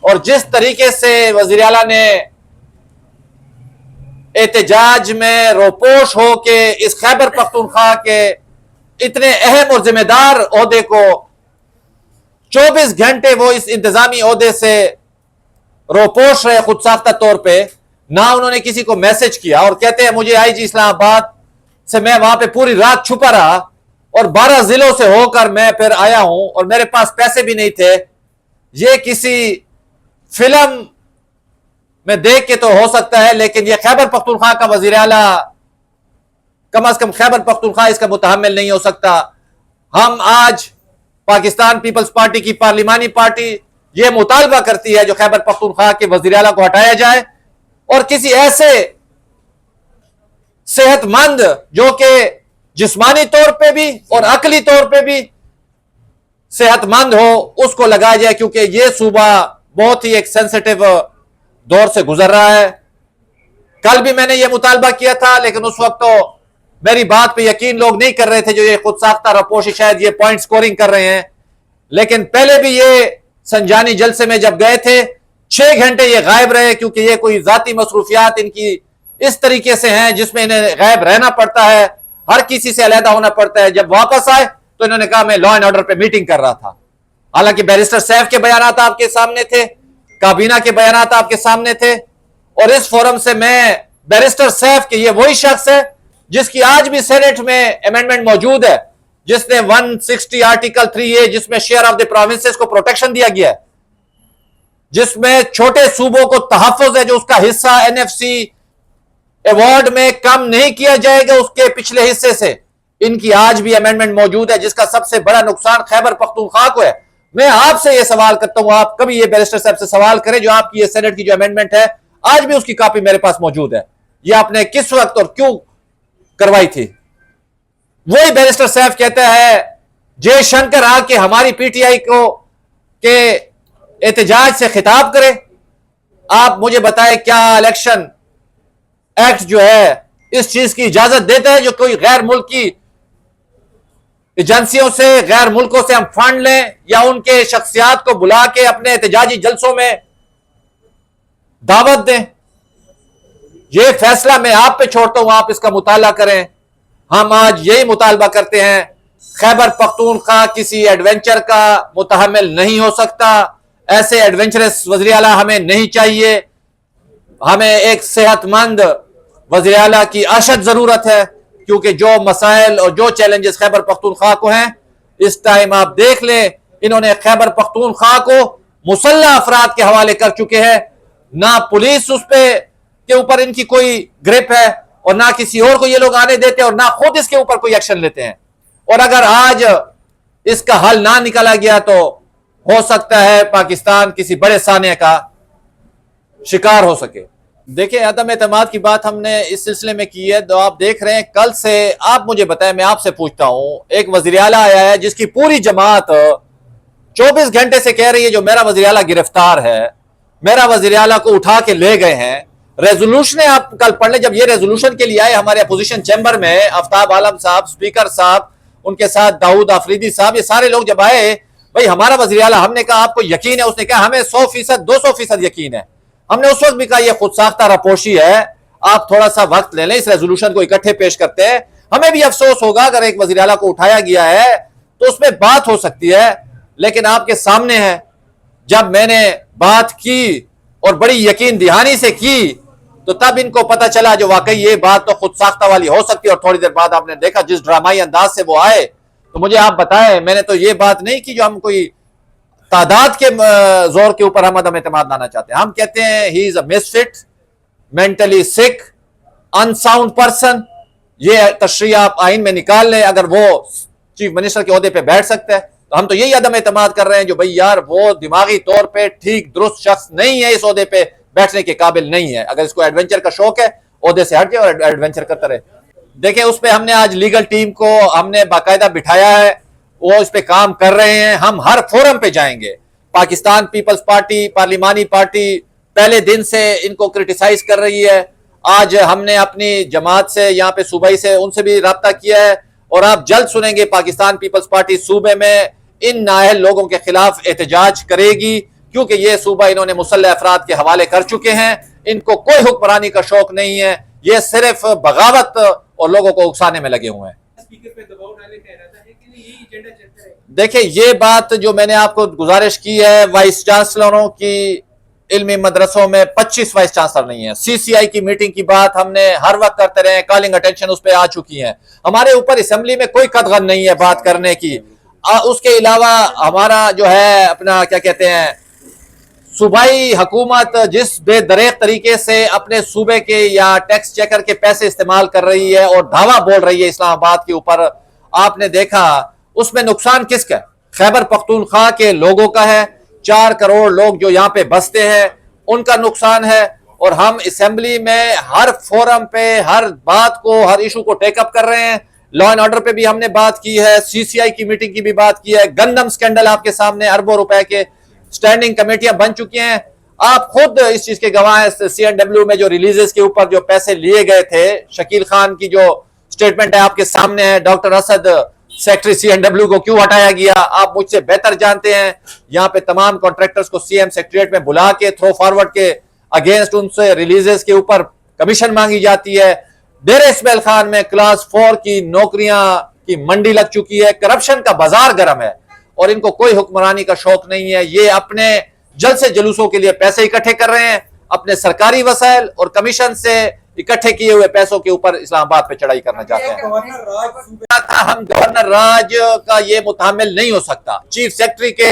और जिस तरीके से वज़ीर आला ने एहतजाज में रोपोश हो के इस खैबर पख्तूनख्वा के इतने अहम और जिम्मेदार ओहदे को 24 घंटे वो इस इंतजामी ओहदे से रोपोश रहे खुद साख्ता तौर पे, ना उन्होंने किसी को मैसेज किया और कहते हैं मुझे आईजी इस्लामाबाद से मैं वहां पे पूरी रात छुपा रहा और 12 जिलों से होकर मैं फिर आया हूं और मेरे पास पैसे भी नहीं थे। ये किसी फिल्म में देख के तो हो सकता है, लेकिन ये खैबर पख्तूनख्वा का वजीर आला कम अज कम खैबर पख्तूनख्वा इसका मुतहम्मिल नहीं हो सकता। हम आज पाकिस्तान पीपल्स पार्टी की पार्लिमानी पार्टी ये मुतालबा करती है जो खैबर पख्तूनख्वा के वजीर आला को हटाया जाए और किसी ऐसे सेहतमंद जो कि जिस्मानी तौर पे भी और अकली तौर पे भी सेहतमंद हो उसको लगाया जाए, क्योंकि ये सूबा बहुत ही एक सेंसिटिव दौर से गुजर रहा है। कल भी मैंने ये मुतालबा किया था, लेकिन उस वक्त तो मेरी बात पे यकीन लोग नहीं कर रहे थे, जो ये खुद साख्ता रपोशी शायद ये पॉइंट स्कोरिंग कर रहे हैं। लेकिन पहले भी ये संजानी जलसे में जब गए थे 6 घंटे ये गायब रहे, क्योंकि ये कोई जाती मसरूफियात इनकी इस तरीके से हैं जिसमें इन्हें गायब रहना पड़ता है, हर किसी से अलहदा होना पड़ता है। जब वापस आए तो इन्होंने कहा मैं लॉ एंड ऑर्डर पे मीटिंग कर रहा था। हालांकि बैरिस्टर सैफ के बयान आपके सामने थे, काबीना के बयान आपके सामने थे, और इस फोरम से मैं बैरिस्टर सैफ के ये वही शख्स है जिसकी आज भी सेनेट में अमेंडमेंट मौजूद है, जिसने 160 आर्टिकल 3A जिसमें शेयर ऑफ द प्रोविंसेस को प्रोटेक्शन दिया गया है, जिसमें छोटे सूबों को तहफ्फुज है, जो उसका हिस्सा एनएफसी अवार्ड में कम नहीं किया जाएगा उसके पिछले हिस्से से। इनकी आज भी अमेंडमेंट मौजूद है, जिसका सबसे बड़ा नुकसान खैबर पख्तूनख्वा को है। मैं आपसे यह सवाल करता हूं, आप कभी ये बैरिस्टर साहब से सवाल करें, जो आपकी ये सेनेट की जो अमेंडमेंट है आज भी उसकी कॉपी मेरे पास मौजूद है, ये आपने किस वक्त और क्यों करवाई थी। वही बैरिस्टर साहब कहता है जयशंकर आके हमारी पीटीआई को के एहतजाज से खिताब करे। आप मुझे बताएं क्या इलेक्शन एक्ट जो है इस चीज की इजाजत देता है, जो कोई गैर मुल्की एजेंसियों से, गैर मुल्कों से हम फंड लें या उनके शख्सियात को बुला के अपने एहतजाजी जलसों में दावत दें। यह फैसला मैं आप पे छोड़ता हूं, आप इसका मुताला करें। हम आज यही मुतालबा करते हैं, खैबर पख्तूनख्वा किसी एडवेंचर का मुतहम्मिल नहीं हो सकता। ऐसे एडवेंचरस वज़ीर आला हमें नहीं चाहिए। हमें एक सेहतमंद वज़ीर आला की अशद जरूरत है, क्योंकि जो मसाइल और जो चैलेंजेस खैबर पख्तूनख्वा को हैं इस टाइम आप देख लें, इन्होंने खैबर पख्तूनख्वा को मुसल्लह अफराद के हवाले कर चुके हैं। ना पुलिस उस पे के ऊपर इनकी कोई ग्रिप है और ना किसी और को ये लोग आने देते हैं और ना खुद इसके ऊपर कोई एक्शन लेते हैं। और अगर आज इसका हल ना निकाला गया तो हो सकता है पाकिस्तान किसी बड़े साने का शिकार हो सके। देखिए, अदम एतमाद की बात हमने इस सिलसिले में की है, तो आप देख रहे हैं कल से। आप मुझे बताएं, मैं आपसे पूछता हूं, एक वज़ीर आला आया है जिसकी पूरी जमात 24 घंटे से कह रही है जो मेरा वज़ीर आला गिरफ्तार है, मेरा वज़ीर आला को उठा के ले गए हैं। रेजोल्यूशन आप कल पढ़ लें, जब ये रेजोल्यूशन के लिए आए हमारे अपोजिशन चैम्बर में, आफ्ताब आलम साहब, स्पीकर साहब, उनके साथ दाऊद आफरीदी साहब, ये सारे लोग जब आए, भाई हमारा वज़ीर आला, हमने कहा आपको यकीन है? उसने कहा हमें 100%, 200% यकीन है। हमने उस वक्त भी कहा यह खुद साख्ता रपोशी है, आप थोड़ा सा वक्त ले लें, इस रेजोल्यूशन को इकट्ठे पेश करते हैं। हमें भी अफसोस होगा अगर एक वज़ीर आला को उठाया गया है तो उसमें बात हो सकती है, लेकिन आपके सामने है। जब मैंने बात की और बड़ी यकीन दहानी से की तो तब इनको पता चला जो वाकई ये बात तो खुद साख्ता वाली हो सकती है। और थोड़ी देर बाद आपने देखा जिस ड्रामाई अंदाज से वो आए। तो मुझे आप बताएं, मैंने तो ये बात नहीं की जो हम कोई तादाद के जोर के ऊपर हम अदम एतमाद लाना चाहते हैं। हम कहते हैं he is a misfit, mentally sick, unsound person. ये तशरीह आप आइन में निकाल लें। अगर वो चीफ मिनिस्टर के ओहदे पे बैठ सकता है तो हम तो यही अदम एतमाद कर रहे हैं जो भाई यार वो दिमागी तौर पे ठीक दुरुस्त शख्स नहीं है, इस ओहदे पे बैठने के काबिल नहीं है। अगर इसको एडवेंचर का शौक है, ओहदे से हट जाए और एडवेंचर करता रहे। देखिए, उस पर हमने आज लीगल टीम को हमने बाकायदा बिठाया है, वो इस पे काम कर रहे हैं। हम हर फोरम पे जाएंगे। पाकिस्तान पीपल्स पार्टी, पार्लिमानी पार्टी पहले दिन से इनको क्रिटिसाइज कर रही है। आज हमने अपनी जमात से, यहाँ पे सूबाई से, उनसे भी राब्ता किया है और आप जल्द सुनेंगे पाकिस्तान पीपल्स पार्टी सूबे में इन नाअहल लोगों के खिलाफ एहतजाज करेगी, क्योंकि ये सूबा इन्होंने मुसल्लह अफराद के हवाले कर चुके हैं। इनको कोई हुक्मरानी का शौक नहीं है, ये सिर्फ बगावत और लोगों को उकसाने में लगे हुए हैं। स्पीकर पे दबाव डालने का इरादा है कि यही एजेंडा चलता है? देखिए, ये बात जो मैंने आपको गुजारिश की है, वाइस चांसलरों की इल्मी मदरसों में 25 वाइस चांसलर नहीं है। सीसीआई की मीटिंग की बात हमने हर वक्त करते रहे, कॉलिंग अटेंशन उस पर आ चुकी है। हमारे ऊपर असेंबली में कोई कदगन नहीं है बात करने की। उसके अलावा हमारा जो है अपना क्या कहते हैं, सूबाई हुकूमत जिस बेदरेक तरीके से अपने सूबे के या टैक्स चेकर के पैसे इस्तेमाल कर रही है और धावा बोल रही है इस्लामाबाद के ऊपर, आपने देखा उसमें नुकसान किसका है? खैबर पख्तूनख्वा के लोगों का है। 4 करोड़ लोग जो यहाँ पे बसते हैं उनका नुकसान है। और हम असेंबली में हर फोरम पे हर बात को, हर इशू को टेकअप कर रहे हैं। लॉ एंड ऑर्डर पे भी हमने बात की है, सीसीआई की मीटिंग की भी बात की है। गंदम स्कैंडल आपके सामने, अरबों रुपए के स्टैंडिंग कमेटियां बन चुकी हैं। आप खुद इस चीज के गवाह हैं। CNW में जो रिलीजेस के ऊपर जो पैसे लिए गए थे, शकील खान की जो स्टेटमेंट है आपके सामने है। डॉक्टर असद सेक्रेटरी CNW को क्यों हटाया गया, आप मुझसे बेहतर जानते हैं। यहाँ पे तमाम कॉन्ट्रैक्टर्स को CM सेक्रेटरीट में बुला के थ्रो फॉरवर्ड के अगेंस्ट उनसे रिलीजेस के ऊपर कमीशन मांगी जाती है। डेर इस्माइल खान में क्लास 4 की नौकरियां की मंडी लग चुकी है। करप्शन का बाजार गर्म है और इनको कोई हुक्मरानी का शौक नहीं है। ये अपने जलसे जुलूसों के लिए पैसे इकट्ठे कर रहे हैं, अपने सरकारी वसाइल और कमीशन से इकट्ठे किए हुए पैसों के ऊपर इस्लामाबाद पे चढ़ाई करना चाहते हैं। हम गवर्नर राज का ये मुतहम्मिल नहीं हो सकता, चीफ सेक्रेटरी के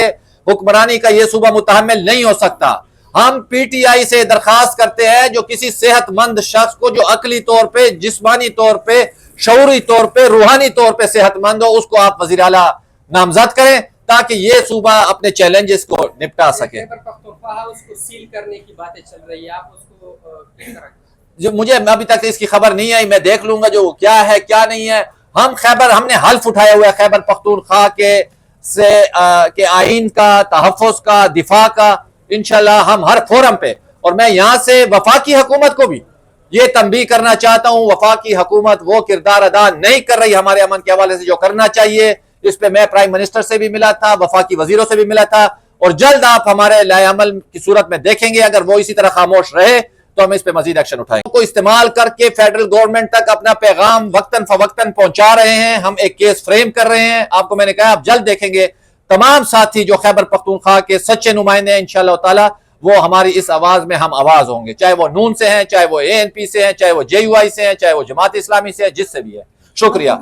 हुक्मरानी का ये सूबा मुतहम्मिल नहीं हो सकता। हम PTI से दरखास्त करते हैं, जो किसी सेहतमंद शख्स को जो अकली तौर पे, जिस्मानी तौर पे, शऊरी तौर पे, रूहानी तौर पे सेहतमंद हो, उसको आप वजीर आला नामजद करें ताकि ये सूबा अपने चैलेंजेस को निपटा सके। उसको सील करने की बातें चल रही है, आप उसको जो मुझे अभी तक इसकी खबर नहीं आई, मैं देख लूंगा जो क्या है क्या नहीं है। हमने हल्फ उठाया हुआ है खैबर पख्तूनख्वा के आइन का, तहफ़्फ़ुज़ का, दिफा का। इंशाल्लाह हम हर फोरम पे, और मैं यहाँ से वफाकी हुकूमत को भी ये तंबीह करना चाहता हूँ, वफाकी हुकूमत वो किरदार अदा नहीं कर रही हमारे अमन के हवाले से जो करना चाहिए। इस पे मैं प्राइम मिनिस्टर से भी मिला था, वफाकी वजीरों से भी मिला था, और जल्द आप हमारे लाए अमल की सूरत में देखेंगे। अगर वो इसी तरह खामोश रहे तो हम इस पे मजीद एक्शन उठाएंगे। को इस्तेमाल करके फेडरल गवर्नमेंट तक अपना पैगाम वक्तन फवक्तन पहुंचा रहे हैं। हम एक केस फ्रेम कर रहे हैं। आपको मैंने कहा, आप जल्द देखेंगे तमाम साथी जो खैबर पख्तूनख्वा के सच्चे नुमाइंदे हैं, इंशाअल्लाह ताला वो हमारी इस आवाज में हम आवाज होंगे, चाहे वो नून से हैं, चाहे वो ANP से हैं, चाहे वो JUI से हैं, चाहे वो जमात इस्लामी से है, जिससे भी है। शुक्रिया।